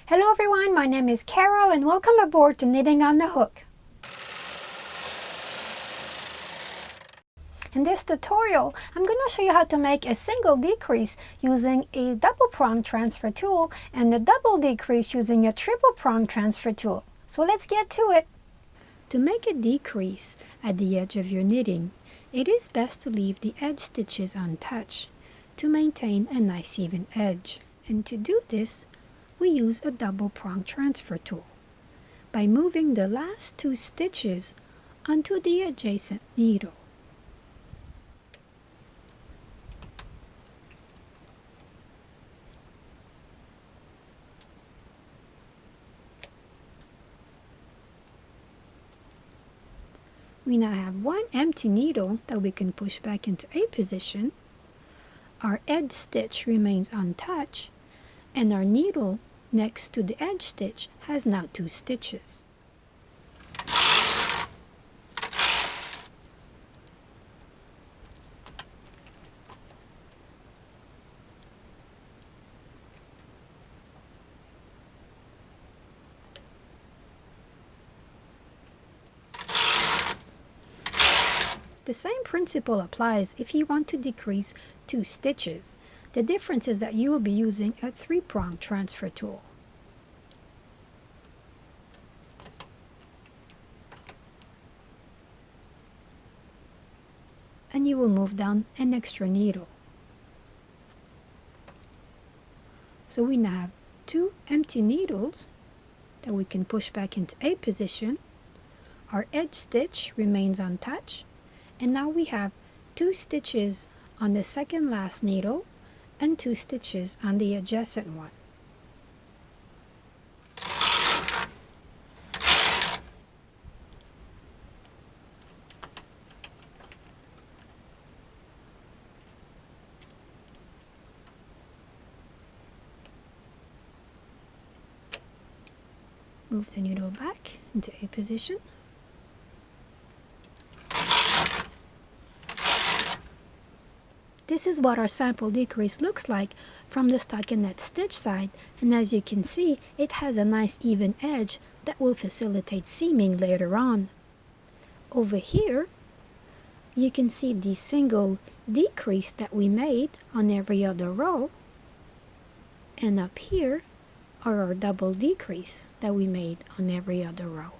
Hello everyone, my name is Carol and welcome aboard to Knitting on the Hook. In this tutorial, I'm going to show you how to make a single decrease using a double prong transfer tool and a double decrease using a triple prong transfer tool. So let's get to it. To make a decrease at the edge of your knitting, it is best to leave the edge stitches untouched to maintain a nice even edge. And to do this, we use a double prong transfer tool by moving the last two stitches onto the adjacent needle. We now have one empty needle that we can push back into A position. Our edge stitch remains untouched, and our needle next to the edge stitch has now two stitches. The same principle applies if you want to decrease two stitches. The difference is that you will be using a three-prong transfer tool. And you will move down an extra needle. So we now have two empty needles that we can push back into A position. Our edge stitch remains untouched. And now we have two stitches on the second last needle and two stitches on the adjacent one. Move the needle back into A position. This is what our sample decrease looks like from the stockinette stitch side, and as you can see, it has a nice even edge that will facilitate seaming later on. Over here, you can see the single decrease that we made on every other row, and up here are our double decrease that we made on every other row.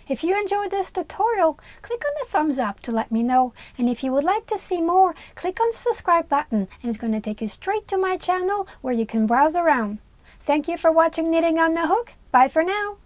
If you enjoyed this tutorial, click on the thumbs up to let me know. And if you would like to see more, click on the subscribe button and it's going to take you straight to my channel where you can browse around. Thank you for watching Knitting on the Hook. Bye for now.